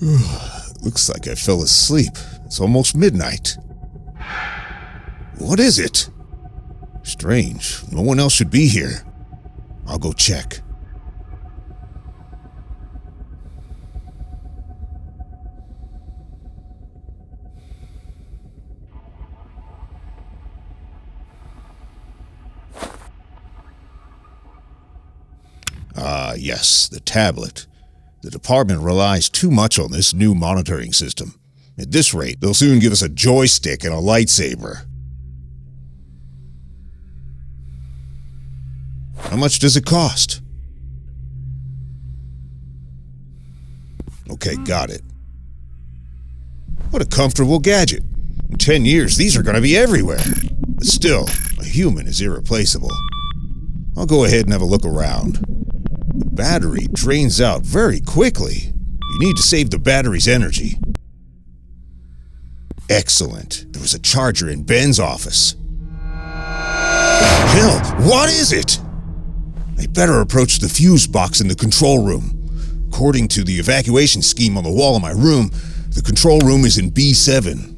Looks like I fell asleep. It's almost midnight. What is it? Strange. No one else should be here. I'll go check. Ah, yes, the tablet. The department relies too much on this new monitoring system. At this rate, they'll soon give us a joystick and a lightsaber. How much does it cost? Okay, got it. What a comfortable gadget. In 10 years, these are going to be everywhere. But still, a human is irreplaceable. I'll go ahead and have a look around. The battery drains out very quickly. You need to save the battery's energy. Excellent. There was a charger in Ben's office. Hell, what is it? I better approach the fuse box in the control room. According to the evacuation scheme on the wall of my room, the control room is in B7.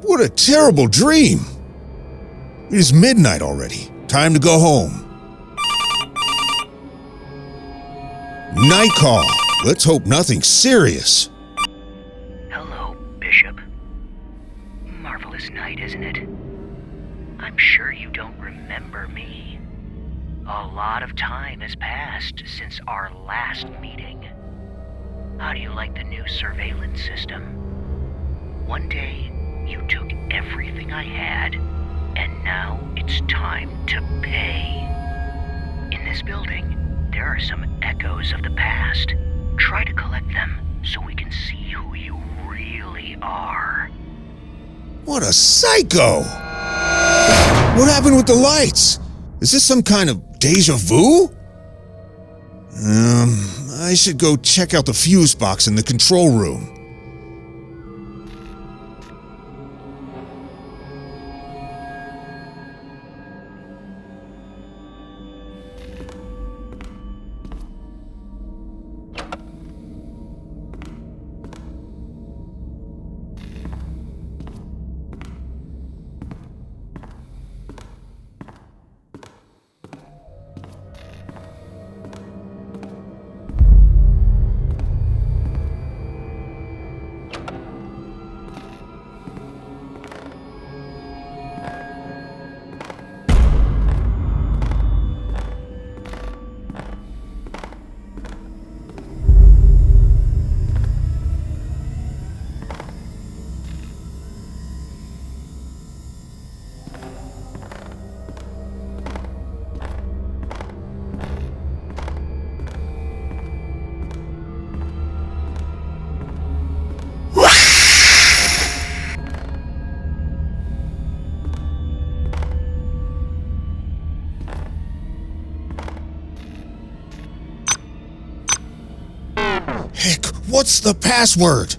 What a terrible dream! It is midnight already. Time to go home. Night call. Let's hope nothing serious. Hello, Bishop. Marvelous night, isn't it? I'm sure you don't remember me. A lot of time has passed since our last meeting. How do you like the new surveillance system? One day, you took everything I had, and now it's time to pay. In this building, there are some echoes of the past. Try to collect them so we can see who you really are. What a psycho! What happened with the lights? Is this some kind of deja vu? I should go check out the fuse box in the control room. What's the password?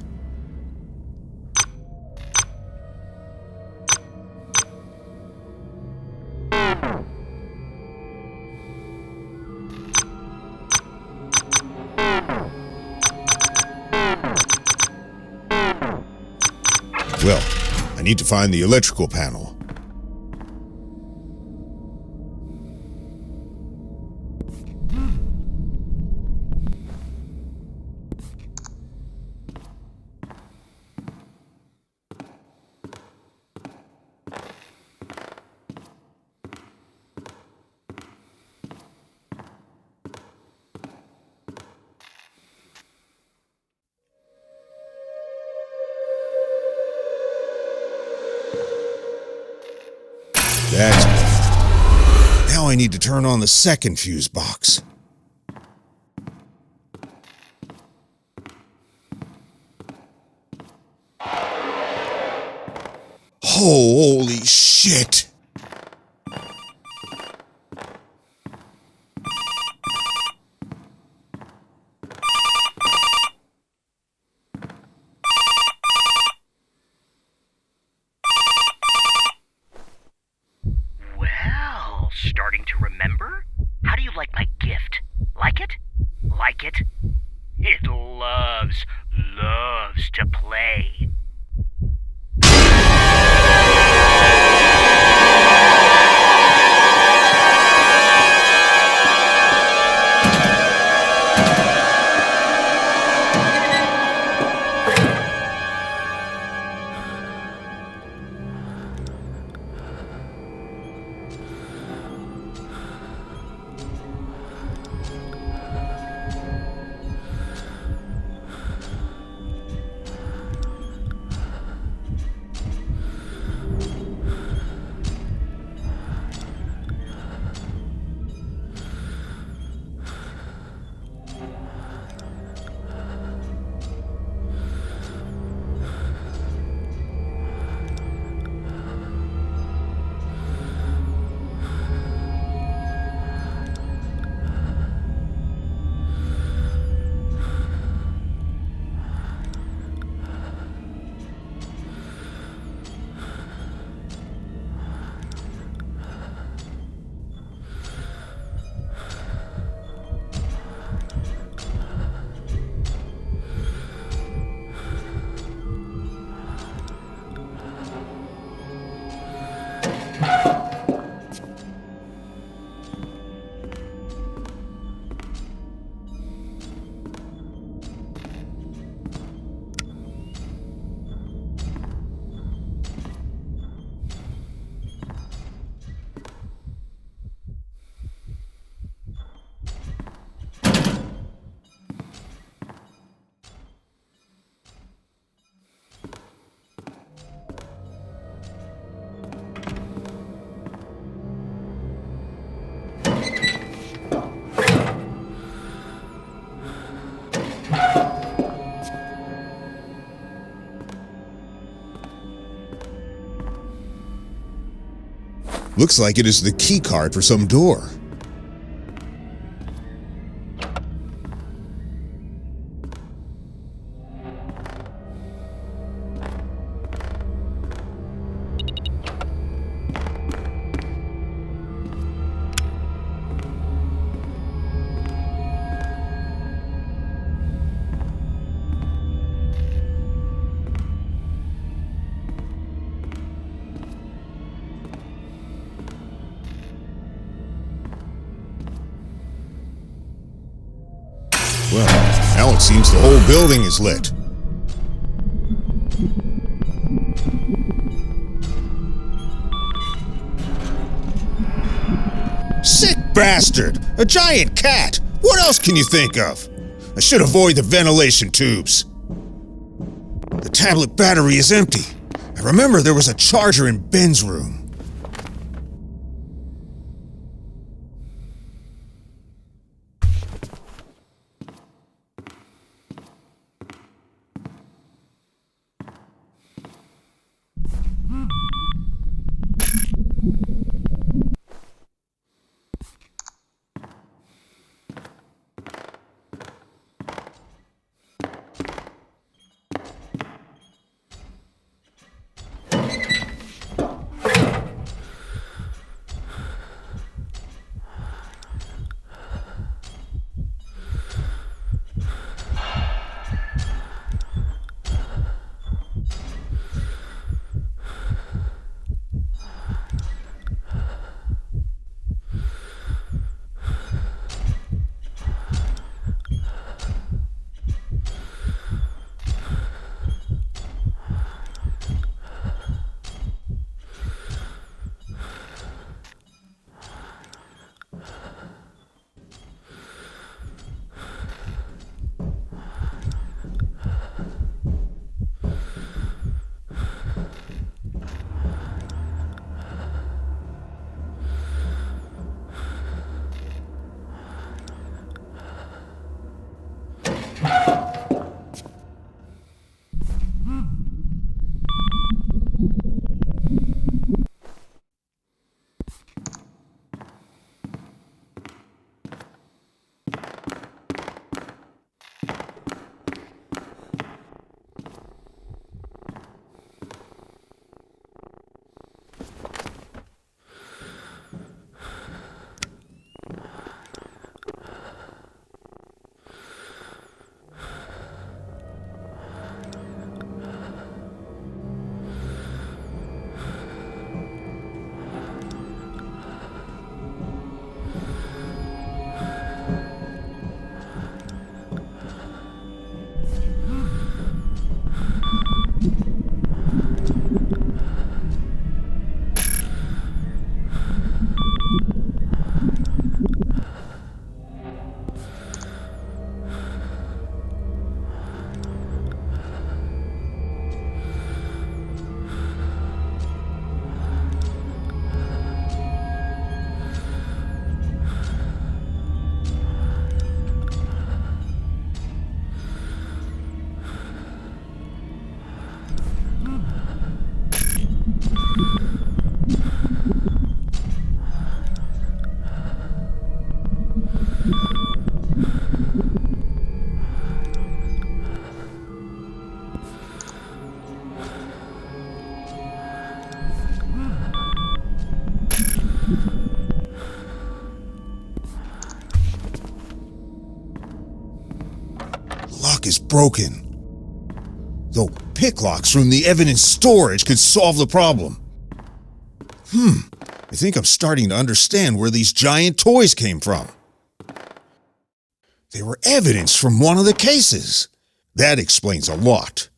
Well, I need to find the electrical panel. That's better. Now I need to turn on the second fuse box. Holy shit! Well, starting to remember? How do you like my gift? Like it? Like it? It loves to play. Looks like it is the key card for some door. Well, now it seems the whole building is lit. Sick bastard! A giant cat! What else can you think of? I should avoid the ventilation tubes. The tablet battery is empty. I remember there was a charger in Ben's room. Lock is broken. Though pick locks from the evidence storage could solve the problem. I think I'm starting to understand where these giant toys came from. They were evidence from one of the cases. That explains a lot.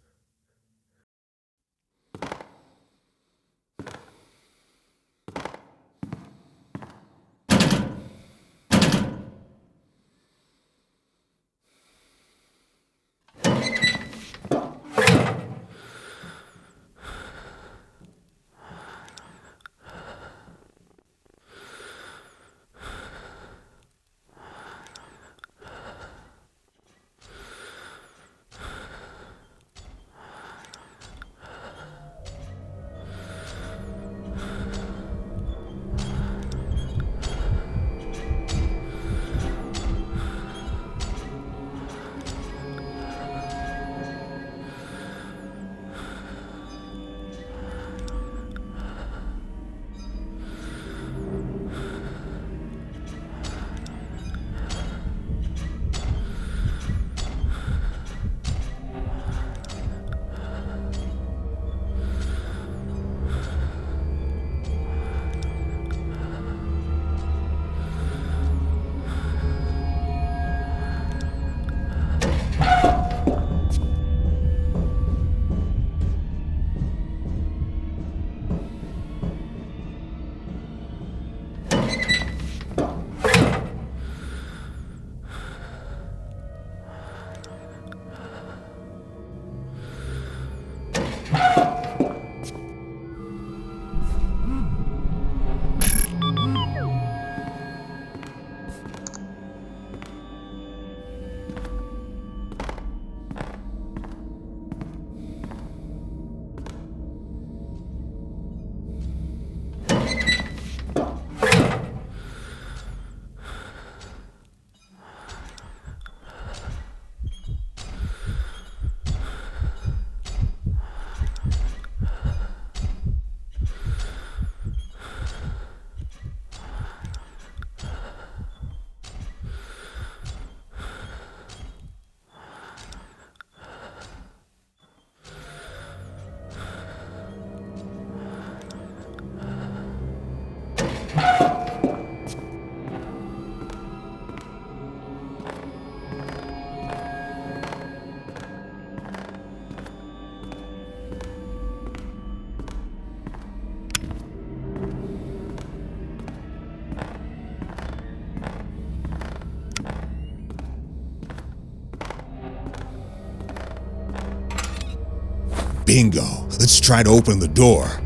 Bingo. Let's try to open the door.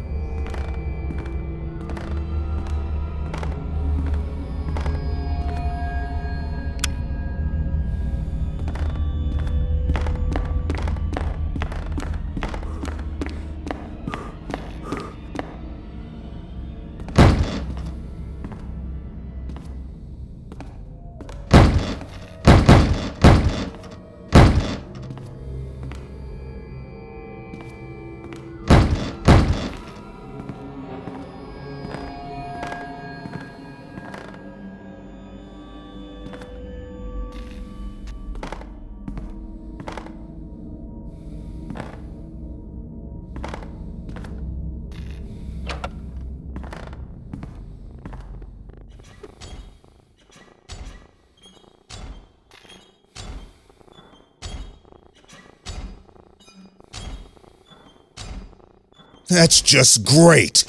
That's just great.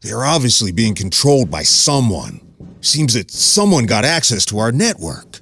They're obviously being controlled by someone. Seems that someone got access to our network.